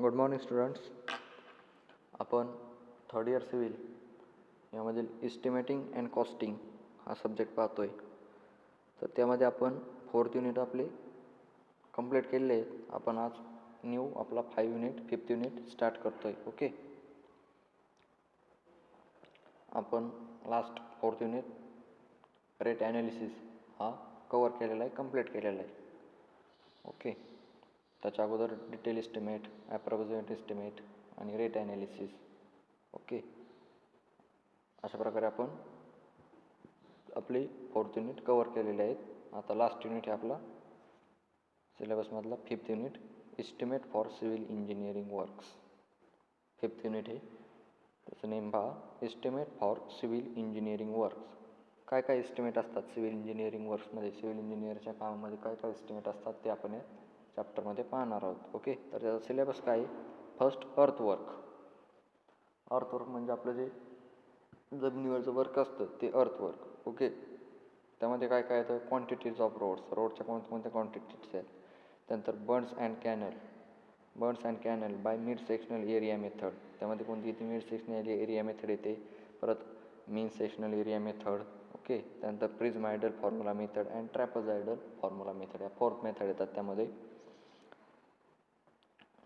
Good morning students. आपण third year civil यामधील इस्टिमेटिंग and costing हा सब्जेक्ट पाहतो आहे. तर त्यामध्ये आपण फोर्थ युनिट आपले कंप्लीट केलेले आहेत. आपण आज न्यू आपला 5 युनिट 5th युनिट स्टार्ट करतो आहे. ओके, आपण last fourth unit rate analysis हा कवर केलेला आहे, कंप्लीट केलेला आहे. ओके, त्याच्या अगोदर डिटेल एस्टिमेट, ॲप्रॉक्सिमेट एस्टिमेट आणि रेट ॲनालिसिस. ओके, अशा प्रकारे आपण आपले फोर्थ युनिट कवर केलेले आहेत. आता लास्ट युनिट हे आपला सिलेबसमधला 5th unit estimate for civil engineering works. 5th unit हे त्याचं नेम पहा, estimate for civil engineering works. काय काय एस्टिमेट असतात सिव्हिल इंजिनिअरिंग वर्क्समध्ये, सिव्हिल इंजिनिअरच्या कामामध्ये काय काय एस्टिमेट असतात ते आपण या चॅप्टरमध्ये पाहणार आहोत. ओके, तर त्याचा सिलेबस काय आहे? First earthwork. अर्थवर्क म्हणजे आपलं जे जमिनीवरचं वर्क असतं ते अर्थवर्क. ओके, त्यामध्ये काय काय येतं? क्वांटिटीज ऑफ रोडच्या कोणत्या क्वांटिटीज आहेत. त्यानंतर burns and canal by mid sectional area method. त्यामध्ये कोणती येते? मिड सेक्शनल एरिया मेथड येते. परत main sectional area method. Okay, त्यानंतर prismoidal formula method and trapezoidal formula method या 4th मेथड येतात. त्यामध्ये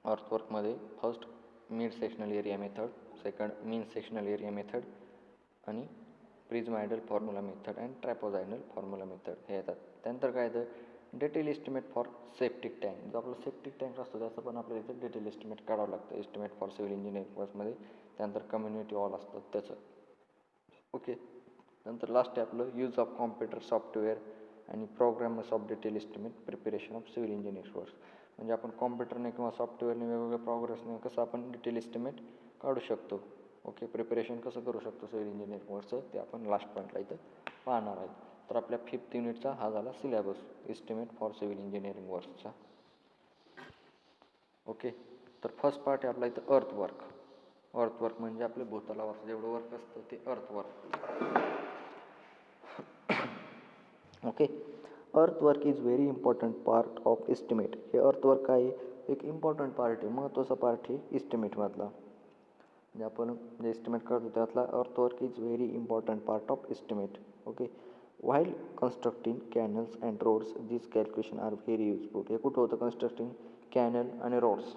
अर्थवर्कमध्ये first mid sectional area method, second main sectional area method आणि prismoidal formula method and trapezoidal formula method हे येतात. त्यानंतर काय येतं? Detail estimate for septic tank. जो आपला सेप्टिक टँक असतो त्याचं पण आपल्याला इथं डिटेल एस्टिमेट काढावं लागतं. एस्टिमेट फॉर सिव्हिल इंजिनिअरिंग कोर्समध्ये. त्यानंतर कम्युनिटी हॉल असतं त्याचं. ओके, नंतर लास्ट आहे आपलं यूज ऑफ कॉम्प्युटर सॉफ्टवेअर आणि programmers of detail estimate preparation of civil engineering course. म्हणजे आपण कॉम्प्युटरने किंवा सॉफ्टवेअरने वेगवेगळ्या प्रोग्रेसने कसं आपण डिटेल एस्टिमेट काढू शकतो. ओके, प्रिपरेशन कसं करू शकतो सिव्हिल इंजिनिअरिंग कोर्सचं ते आपण लास्ट पॉईंटला इथं पाहणार आहोत. तर आपल्या 5th युनिटचा हा झाला syllabus estimate for civil engineering वर्क्सचा. ओके, तर फर्स्ट पार्ट आहे आपला इथं अर्थवर्क. अर्थवर्क म्हणजे आपले भूतलावरचं जेवढं वर्क असतं ते earthwork. Okay, earthwork is very important part of estimate. हे अर्थवर्क काय आहे? एक इम्पॉर्टंट पार्ट आहे, महत्त्वाचा पार्ट आहे एस्टिमेटमधला. म्हणजे आपण जे एस्टिमेट करतो त्यातला earthwork is very important part of estimate. Okay, while constructing canals and roads this calculation are very useful. हे कुठं होतं? कन्स्ट्रक्टिंग कॅनल आणि रोड्स.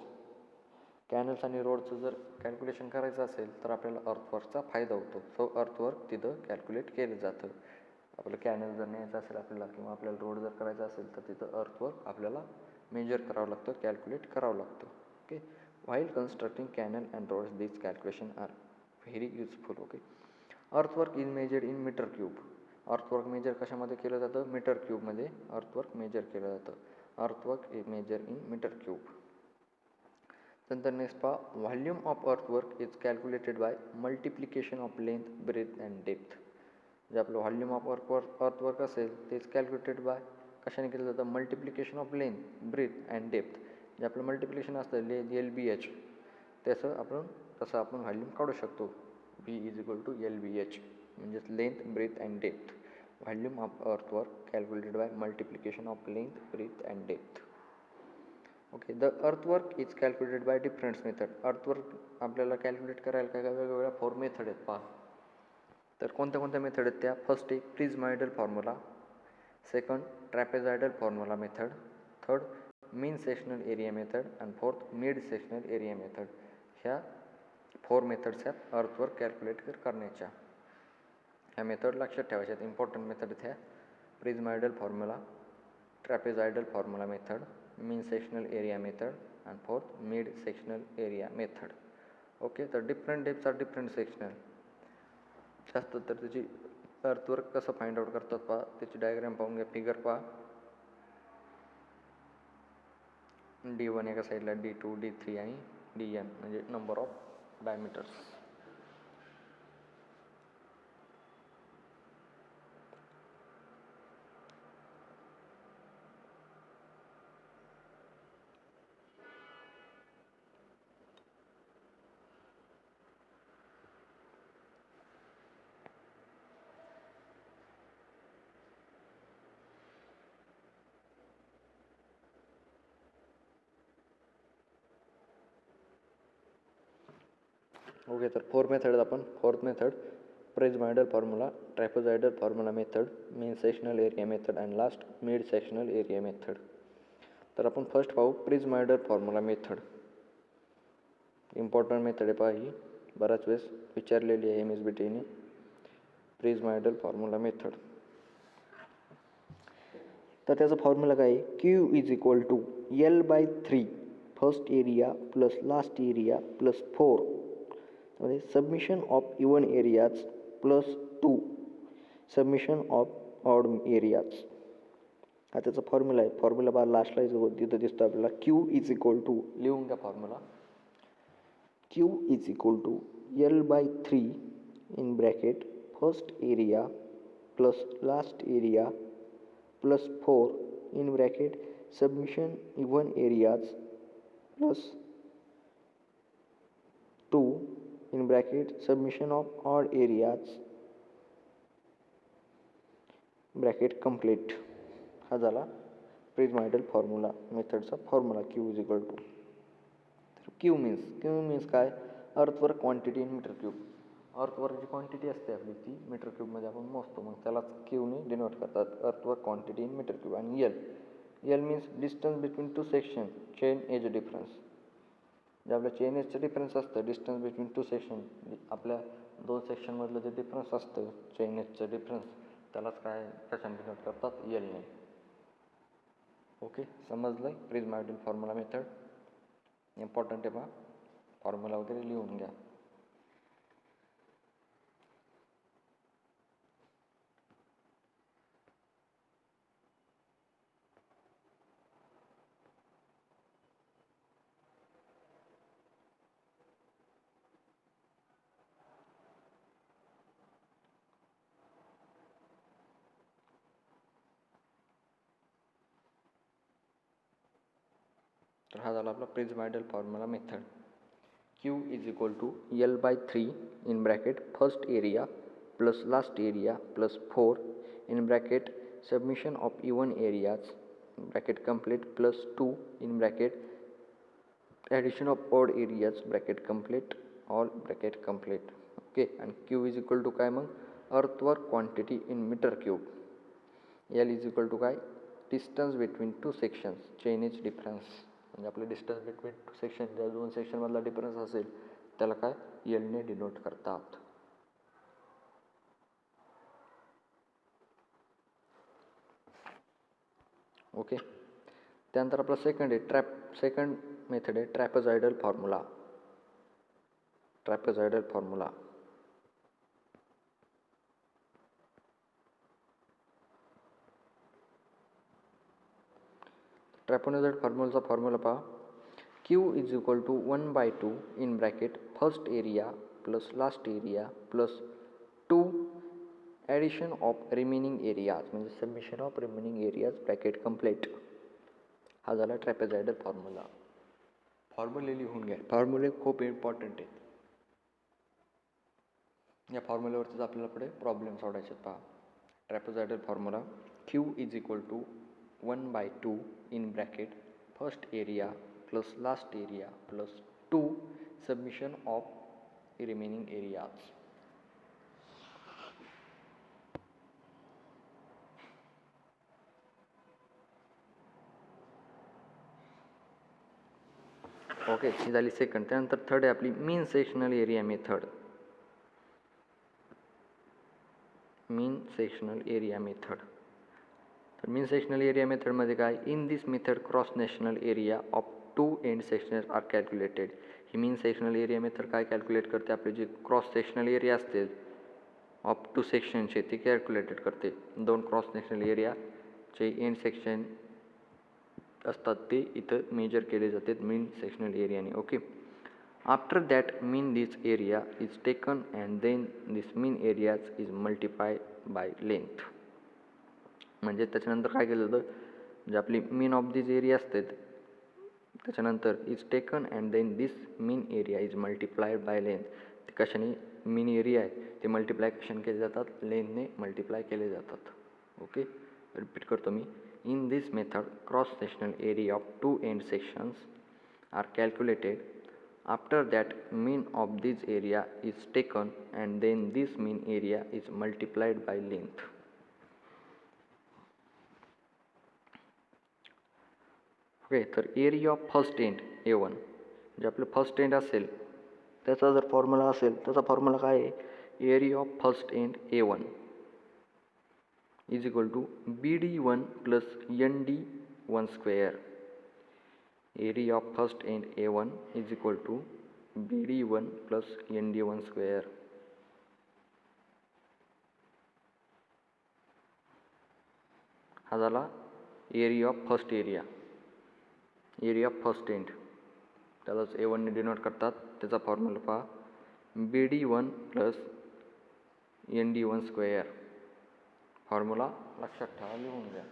कॅनल्स आणि रोडचं जर कॅल्क्युलेशन करायचं असेल तर आपल्याला अर्थवर्कचा फायदा होतो. सो अर्थवर्क तिथं कॅल्क्युलेट केलं जातं. आपलं कॅनल जर न्यायचं असेल आपल्याला किंवा आपल्याला रोड जर करायचा असेल तर तिथं अर्थवर्क आपल्याला मेजर करावं लागतं, कॅल्क्युलेट करावं लागतं. Okay, while constructing canal and roads this calculation are very useful. Okay, earthwork is measure in metre cube. Earthwork measure कशामध्ये केलं जातं? मीटर क्यूबमध्ये अर्थवर्क मेजर केलं जातं. Earthwork is measure in metre cube. नंतर नेक्स्ट पहा, volume of earthwork is calculated by multiplication of length, breadth and depth. जे आपलं व्हॉल्यूम ऑफ अर्थवर्क असेल तेच कॅल्क्युलेटेड बाय कशाने केलं जातं? Multiplication of length, breadth and depth. जे आपलं मल्टिप्लिकेशन असतं LBH तसं आपण व्हॉल्यूम काढू शकतो. V = LBH म्हणजेच length, breadth and depth. Volume of earthwork calculated by multiplication of length, breadth and depth. Okay, the earthwork is calculated by different method. अर्थवर्क आपल्याला कॅल्क्युलेट करायला काय काय वेगवेगळ्या 4 मेथड आहेत पहा. तर कोणत्या मेथड आहेत त्या? फर्स्ट आहे prismoidal formula, second trapezoidal formula method, third main sectional area method आणि fourth mid sectional area method. ह्या 4 मेथड्स आहेत अर्थवर्क कॅल्क्युलेट करण्याच्या. ह्या मेथड लक्षात ठेवायच्या आहेत, इम्पॉर्टंट मेथड आहेत ह्या. Prismoidal formula, trapezoidal formula method, main sectional area method आणि fourth mid sectional area method. Okay, तर different depths are different sectional. जास्त तर त्याची अर्थवर्क कसं फाइंड आउट करतात पहा, त्याची डायग्राम पाहून घ्या, फिगर पहा. D1 एका साईडला, D2, D3 आणि DN म्हणजे नंबर ऑफ डायमीटर्स. ओके, तर fourth method prismoidal formula, trapezoidal formula method, main sectional area method and last mid sectional area method. तर आपण फर्स्ट पाहू prismoidal formula method. Important method आहे पहा, ही बराच वेळेस विचारलेली आहे MSBTने. प्रिझमॉइडल फॉर्म्युला मेथड. तर त्याचा फॉर्म्युला काय आहे, Q = L/3 first area plus last area plus 4 म्हणजे submission of even areas plus 2 submission of odd areas. हा त्याचा फॉर्म्युला आहे. फॉर्म्युला बार लास्टला तिथं दिसतो आपल्याला. Q लिहून घ्या formula. Q = L/3 in bracket first area plus last area plus 4 in bracket submission even areas plus 2 in bracket submission of odd areas bracket complete. हा झाला प्रिझमॉइडल फॉर्म्युला मेथडचा फॉर्म्युला. क्यू मीन्स काय, earthwork quantity in metre cube. Earthwork जी quantity असते आपली ती metre क्यूबमध्ये आपण मोजतो, मग त्यालाच क्यूने डिनोट करतात, earthwork quantity in metre cube. आणि L means distance between two section chainage difference. जे आपल्या चेन एजचं डिफरन्स असतं, डिस्टन्स बिटवीन टू सेक्शन, आपल्या 2 सेक्शनमधलं जे डिफरन्स असतं चेन एजचं डिफरन्स, त्यालाच काय कशाने डिनोट करतात, एलने. ओके, समजलं प्रिझमॉइडल फॉर्म्युला मेथड. इम्पॉर्टंट आहे पहा, फॉर्म्युला वगैरे लिहून घ्या. तर हा झाला आपला प्रिझमॉइडल formula method. Q = L/3 in bracket first area plus last area plus 4 in bracket submission of even areas bracket complete plus 2 in bracket addition of odd areas bracket complete all bracket complete. Okay, आणि Q = काय मग, earthwork quantity in metre cube. L = काय, distance between two sections chainage difference. म्हणजे आपलं distance between two section, ज्या 2 सेक्शनमधला difference असेल त्याला काय एलने डिनोट करतात. ओके, त्यानंतर आपला सेकंड मेथड आहे ट्रॅपेझॉइडल फॉर्म्युला. ट्रॅपेझॉइडल फॉर्म्युलाचा फॉर्म्युला पहा. Q = 1/2 in bracket first area plus last area plus 2 addition of remaining areas म्हणजे submission of remaining areas bracket complete. हा झाला ट्रॅपेझॉइडल फॉर्म्युला. फॉर्म्युले लिहून घ्या, फॉर्म्युले खूप इम्पॉर्टंट आहेत. या फॉर्म्युल्यावरतीच आपल्याला पुढे प्रॉब्लेम सोडायचे. पहा trapezoidal formula. Q = 1/2 in bracket first area plus last area plus 2 submission of remaining areas. Okay, ही झाली सेकंड. त्यानंतर थर्ड आहे आपली मीन सेक्शनल एरिया मेथड. तर मीन सेक्शनल एरिया मेथडमध्ये काय, in this method cross sectional area of 2 end sections are calculated. ही mean sectional area method काय कॅल्क्युलेट करते, आपले जे क्रॉस सेक्शनल एरिया असते ऑफ 2 सेक्शनचे ते कॅल्क्युलेटेड करते. 2 क्रॉस सेक्शनल एरियाचे एंड सेक्शन असतात ते इथं मेजर केले जातात मीन सेक्शनल एरियाने. Okay, after that mean this area is taken and then this mean areas is multiply by length. म्हणजे त्याच्यानंतर काय केलं जातं, जे आपली मीन ऑफ दिस एरिया असतात त्याच्यानंतर is taken and then this mean area is multiplied by length. ते कशाने मीन एरिया आहे ते मल्टिप्लाय कशाने केले जातात, लेंथने मल्टिप्लाय केले जातात. ओके, रिपीट करतो मी. In this method cross sectional area of 2 end sections are calculated After that, mean of this area is taken and then this mean area is multiplied by length. Okay, तर area of first end A1 जे आपलं first end असेल त्याचा जर formula असेल त्याचा formula काय आहे, area of first end A1 is equal to BD1 plus ND1 square. Area of first end A1 is equal to BD1 plus ND1 square. हा झाला area of first area of first end, त्यालाच A1 ने denote करतात. त्याचा formula पहा, BD1 plus ND1 square. Formula लक्षात ठेवा, लिहून घ्या.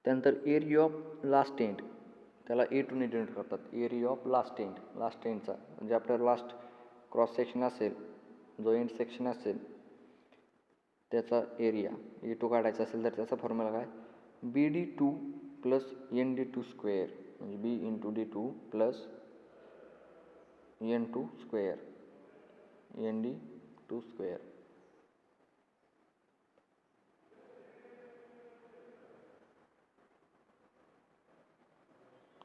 त्यानंतर एरिया ऑफ लास्ट एंड, त्याला A2 ने डिनोट करतात. एरिया ऑफ लास्ट एंडचा म्हणजे आपल्याला लास्ट क्रॉस सेक्शन असेल, जो एंड सेक्शन असेल त्याचा एरिया A2 काढायचा असेल तर त्याचा फॉर्म्युला काय, BD2 प्लस ND2 स्क्वेअर म्हणजे B into D2 plus N2 square, ND2 square.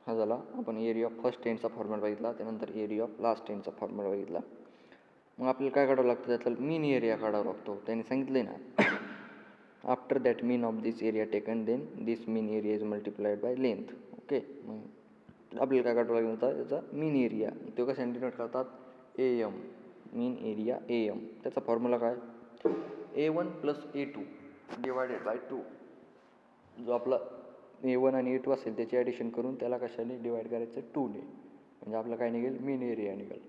हा झाला आपण एरिया ऑफ फर्स्ट एंडचा फॉर्म्युला बघितला. त्यानंतर एरिया ऑफ लास्ट एंडचा फॉर्म्युला बघितला. मग आपल्याला काय काढावं लागतं, त्यातला मीन एरिया काढावा लागतो. त्यांनी सांगितले ना, after that mean of this area taken then this mean area is multiplied by length. Okay, मग आपल्याला काय काढावं लागेल होता, याचा मीन एरिया. तो कसा डिनोट करतात, AM, मीन एरिया AM. त्याचा फॉर्म्युला काय, A1 plus A2 divided by 2. जो आपला A1 आणि A2 असेल त्याची ॲडिशन करून त्याला कशाने डिवाइड करायचं, 2 ने. म्हणजे आपलं काय निघेल, मीन एरिया निघेल.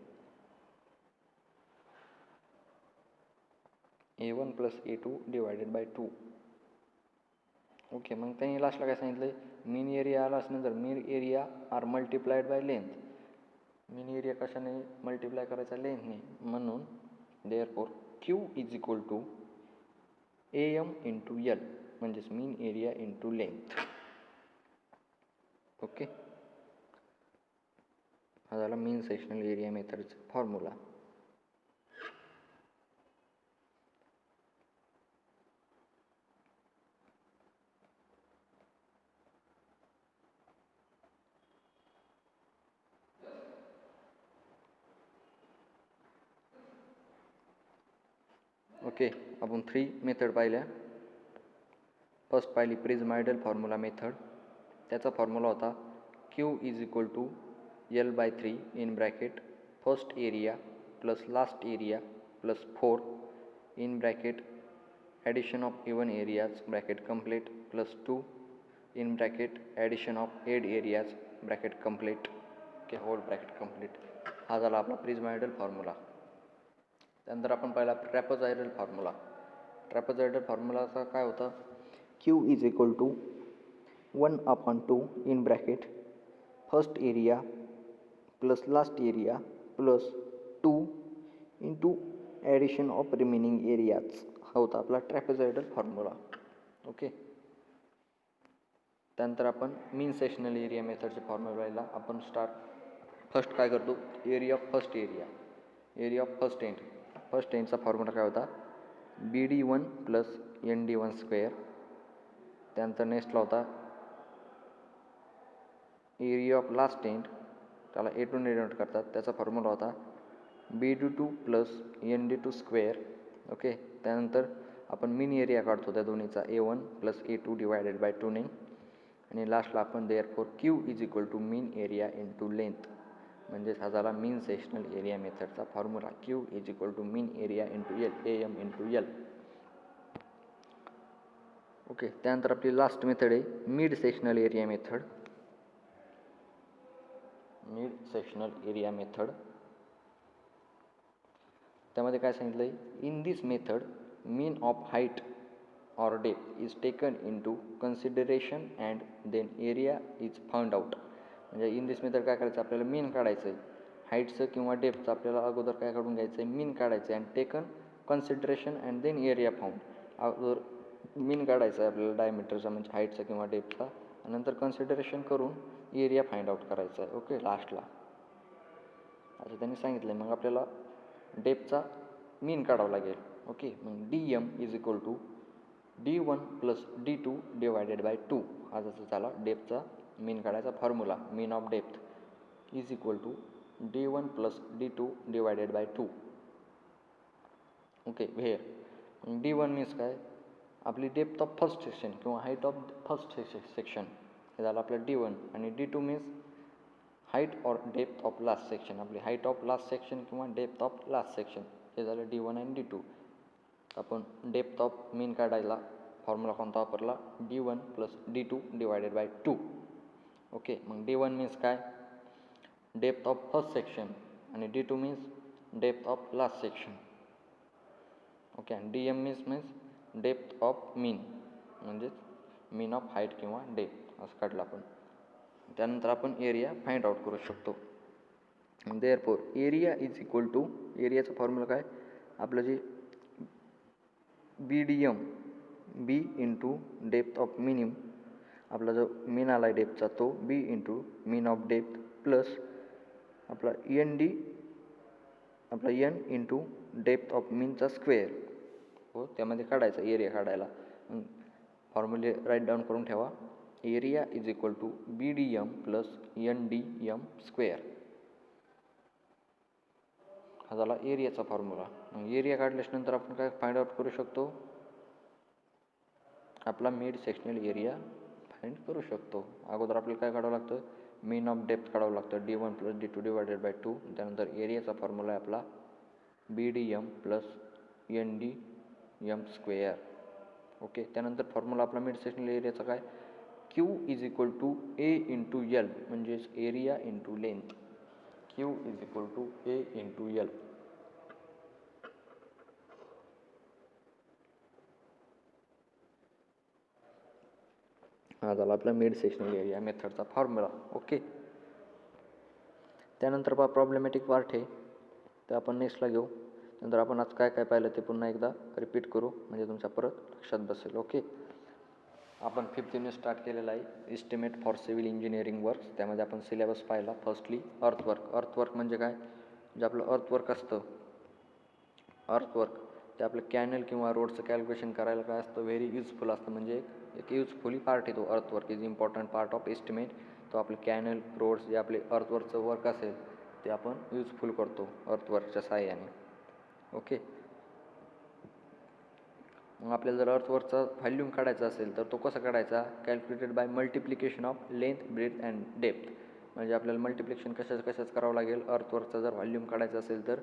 A1 plus A2 divided by 2. Okay, मग त्यांनी लास्टला काय सांगितलं, मीन एरिया आला असल्यानंतर mean area are multiplied by length. Mean area कशाने मल्टिप्लाय करायचा, लेंथने. म्हणून therefore Q is equal to AM into L म्हणजेच mean area into length. Okay, हा झाला मीन सेक्शनल एरिया मेथडचा फॉर्म्युला. ओके, आपण 3 मेथड पाहिल्या. फर्स्ट पाहिली प्रिझमायडल फॉर्म्युला मेथड. त्याचा फॉर्म्युला होता Q is equal to L/3 in bracket first area plus last area plus 4 in bracket addition of even areas bracket complete plus 2 in bracket addition of end areas bracket complete. Okay, whole bracket complete. हा झाला आपला प्रिझमायडल formula. त्यानंतर आपण पाहिला trapezoidal formula. Trapezoidal फॉर्म्युलाचा काय होता, Q is equal to 1/2 in bracket first area plus last area plus 2 into addition of remaining areas. हा होता आपला ट्रॅपेझॉइडल फॉर्म्युला. ओके, त्यानंतर आपण मीन सेक्शनल एरिया मेथडचे फॉर्म्युला आपण फर्स्ट काय करतो, area of first area of first एंडचा फॉर्म्युला काय होता, BD1 प्लस ND1 स्क्वेअर. त्यानंतर नेक्स्टला होता एरिया ऑफ लास्ट एंड, त्याला A2 ने डिनोट करतात. त्याचा फॉर्म्युला होता BD2 plus ND2 square. Okay, त्यानंतर आपण मीन एरिया काढतो त्या दोन्हीचा, A1 plus A2 divided by 2 ने. आणि लास्टला आपण therefore Q is equal to mean area into length म्हणजेच हा झाला मीन सेक्शनल एरिया मेथडचा formula. Q is equal to mean area into L, AM into L. Okay, त्यानंतर आपली लास्ट मेथड आहे मिड सेक्शनल एरिया मेथड. त्यामध्ये काय सांगितलं आहे, in this method mean of height or depth is taken into consideration and then area is found out. म्हणजे in this method काय करायचं, आपल्याला मीन काढायचं आहे. हाईटचं किंवा डेप्थचं आपल्याला अगोदर काय काढून घ्यायचं आहे, मीन काढायचं आहे. And taken consideration and then area found. अगोदर मीन काढायचा आहे आपल्याला डायमीटरचा म्हणजे हाईटचा किंवा डेपचा, आणि नंतर कन्सिडरेशन करून एरिया फाइंड आउट करायचा आहे. ओके, लास्टला असं त्यांनी सांगितलं आहे. मग आपल्याला डेपचा मीन काढावं लागेल. ओके, मग DM is equal to D1 + D2 divided by 2 हा जसं झाला डेपचा मीन काढायचा formula. Mean of depth is equal to D1 + D2 divided by 2. Okay, where D1 means काय, आपली डेप्थ ऑफ फर्स्ट सेक्शन किंवा हाईट ऑफ फर्स्ट सेक्शन हे झालं आपलं D1, आणि D2 means height or depth of last section, आपली height of last section किंवा depth of last section हे झालं D1 आणि D2. आपण डेप्थ ऑफ मीन काढायला फॉर्म्युला कोणता वापरला, D1 + D2 divided by 2. Okay, मग D1 मीन्स काय, डेप्थ ऑफ फर्स्ट सेक्शन, आणि D2 means depth of last section. Okay, आणि DM मीन्स डेप्थ ऑफ मीन म्हणजेच मीन ऑफ हाईट किंवा डेप्थ असं काढलं आपण. त्यानंतर आपण एरिया फाइंड आउट करू शकतो. Therefore area is equal to, एरियाचा फॉर्म्युला काय, आपलं जे BDM B into depth of minim, आपला जो मीन आला आहे डेप्थचा तो B into mean of depth plus आपला ND, आपला N इंटू डेप्थ ऑफ मीनचा स्क्वेअर. हो, त्यामध्ये काढायचा एरिया काढायला. फॉर्म्युले राईट डाऊन करून ठेवा. Area is equal to BDM + NDM square हा झाला एरियाचा फॉर्म्युला. मग एरिया काढल्यानंतर आपण काय फाइंड आउट करू शकतो, आपला मिड सेक्शनल एरिया फाइंड करू शकतो. अगोदर आपल्याला काय काढावं लागतं, मीन ऑफ डेप्थ काढावं लागतं D1 + D2 डिवायडेड बाय 2. त्यानंतर एरियाचा फॉर्म्युला आहे आपला BDM + NDM स्क्वेअर. ओके, त्यानंतर फॉर्म्युला आपला मिड सेक्शनल एरियाचा काय, Q is equal to A into L म्हणजेच area into length. Q is equal to A into L. हा झाला आपला मिड सेक्शनल एरिया मेथडचा फॉर्म्युला. ओके, त्यानंतर प्रॉब्लेमॅटिक पार्ट आहे ते आपण नेक्स्टला घेऊ. नंतर आपण आज काय काय पाहिलं ते पुन्हा एकदा रिपीट करू म्हणजे तुमच्या परत लक्षात बसेल. ओके, आपण 5th युनिट स्टार्ट केलेला आहे, estimate for civil engineering works. त्यामध्ये आपण सिलेबस पाहिला. Firstly earthwork. अर्थवर्क म्हणजे काय, जे आपलं अर्थवर्क असतं, अर्थवर्क ते आपलं कॅनल किंवा रोडचं कॅल्क्युलेशन करायला काय असतं, व्हेरी युजफुल असतं. म्हणजे एक युजफुली पार्ट आहे तो. Earthwork is important part of estimate. तो आपले कॅनल रोड्स जे आपले अर्थवर्कचं वर्क असेल ते आपण युजफुल करतो अर्थवर्कच्या साहाय्याने. ओके, मग आपल्याला जर अर्थवर्कचा व्हॉल्यूम काढायचा असेल तर तो कसा काढायचा, calculated by multiplication of length, breadth and depth. म्हणजे आपल्याला मल्टिप्लिकेशन कशाच करावं लागेल, अर्थवर्कचा जर व्हॉल्यूम काढायचा असेल तर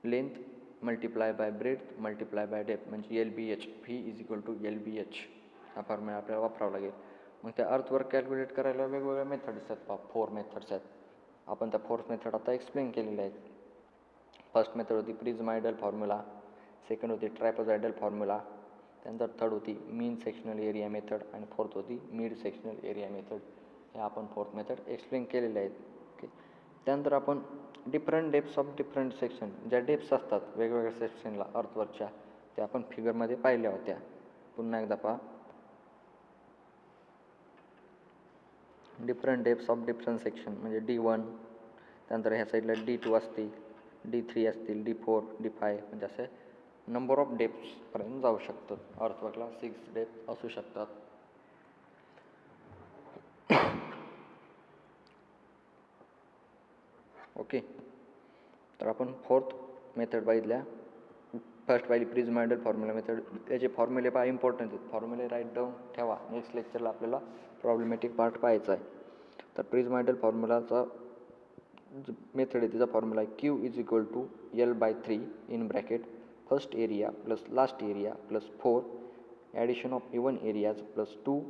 length multiply by breadth multiply by depth म्हणजे LBH. V is equal to LBH हा फॉर्म्युला आपल्याला वापरावा लागेल. मग त्या अर्थवर्क कॅल्क्युलेट करायला वेगवेगळ्या मेथड्स आहेत, 4 मेथड्स आहेत. आपण त्या 4 मेथड आता एक्सप्लेन केलेल्या आहेत. फर्स्ट मेथड होती प्रिझमायडल फॉर्म्युला, सेकंड होती ट्रायपोझायडल फॉर्म्युला, त्यानंतर थर्ड होती मीन सेक्शनल एरिया मेथड, आणि फोर्थ होती मिड सेक्शनल एरिया मेथड. हे आपण 4th मेथड एक्सप्लेन केलेले आहेत. ओके, त्यानंतर आपण different depths of different section, ज्या डेप्स असतात वेगवेगळ्या सेक्शनला अर्थवर्कच्या, त्या आपण फिगरमध्ये पाहिल्या होत्या. पुन्हा एकदा पहा, different depths of different section म्हणजे D1, त्यानंतर ह्या साईडला D2 असतील, D3 असतील, D4, D5 म्हणजे असे नंबर ऑफ डेप्सपर्यंत जाऊ शकतात. अर्थवर्कला 6 डेप्स असू शकतात. ओके, तर आपण 4th मेथड पाहिल्या. फर्स्ट पाहिली प्रिझमायडल फॉर्म्युला मेथड. त्याचे फॉर्म्युले पहा, इम्पॉर्टंट आहेत. फॉर्म्युले राईट डाऊन ठेवा. नेक्स्ट लेक्चरला आपल्याला प्रॉब्लेमॅटिक पार्ट पाहायचा आहे. तर प्रिझमायडल फॉर्म्युलाचा मेथड आहे तिचा फॉर्म्युला आहे Q is equal to L/3 in bracket first area plus last area plus 4 addition of even areas plus 2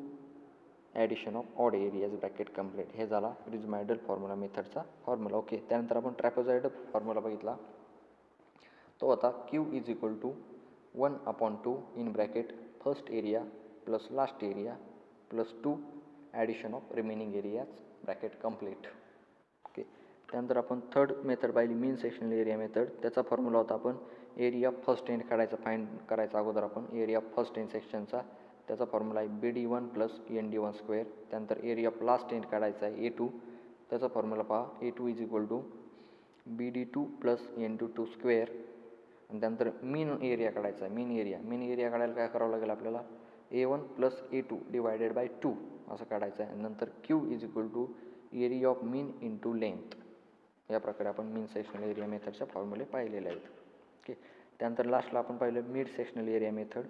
addition of odd areas bracket complete. हे झाला प्रिझमायडल फॉर्म्युला मेथडचा फॉर्म्युला. ओके, त्यानंतर आपण ट्रॅपोझायडल फॉर्म्युला बघितला. तो होता Q is equal to 1/2 in bracket first area plus last area plus 2 addition of remaining areas bracket complete. Okay, त्यानंतर आपण थर्ड मेथड पाहिली मीन सेक्शनल एरिया मेथड. त्याचा फॉर्म्युला होता आपण एरिया फर्स्ट एंड काढायचा, फाईंड करायचा अगोदर आपण एरिया फर्स्ट एंड सेक्शनचा. त्याचा फॉर्म्युला आहे BD1 प्लस ND1 स्क्वेअर. त्यानंतर एरिया ऑफ लास्ट एंड काढायचा आहे A2. त्याचा फॉर्म्युला पहा, A2 is equal to BD2 plus ND2 square. आणि त्यानंतर मीन एरिया काढायचा आहे. मीन एरिया काढायला काय करावं लागेल आपल्याला, A1 plus A2 divided by 2 असं काढायचं आहे. नंतर Q is equal to area of mean into length. या प्रकारे आपण मीन सेक्शनल एरिया मेथडचे फॉर्म्युले पाहिलेले आहेत. ओके. त्यानंतर लास्टला आपण पाहिलं मिड सेक्शनल एरिया मेथड.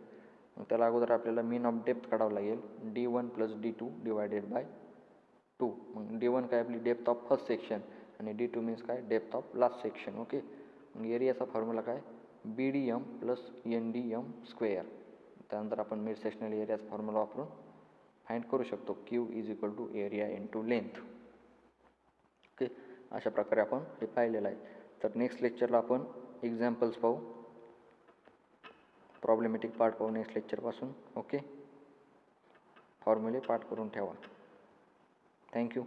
मग त्याला अगोदर आपल्याला मीन ऑफ डेप्थ काढावं लागेल, D1 plus D2 divided by 2. मग D1 काय आपली डेप्थ ऑफ फर्स्ट सेक्शन आणि D2 मीन्स काय depth of last section. Okay. मग एरियाचा फॉर्म्युला काय, BDM प्लस NDM स्क्वेअर. त्यानंतर आपण मिड सेक्शनल एरियाचा फॉर्म्युला वापरून फाइंड करू शकतो, Q is equal to area into length. Okay. अशा प्रकारे आपण हे पाहिलेलं आहे. तर नेक्स्ट लेक्चरला आपण एक्झाम्पल्स पाहू, प्रॉब्लेमॅटिक पार्ट पाहू नेक्स्ट लेक्चरपासून. ओके. फॉर्म्युले पाठ करून ठेवा. थँक्यू.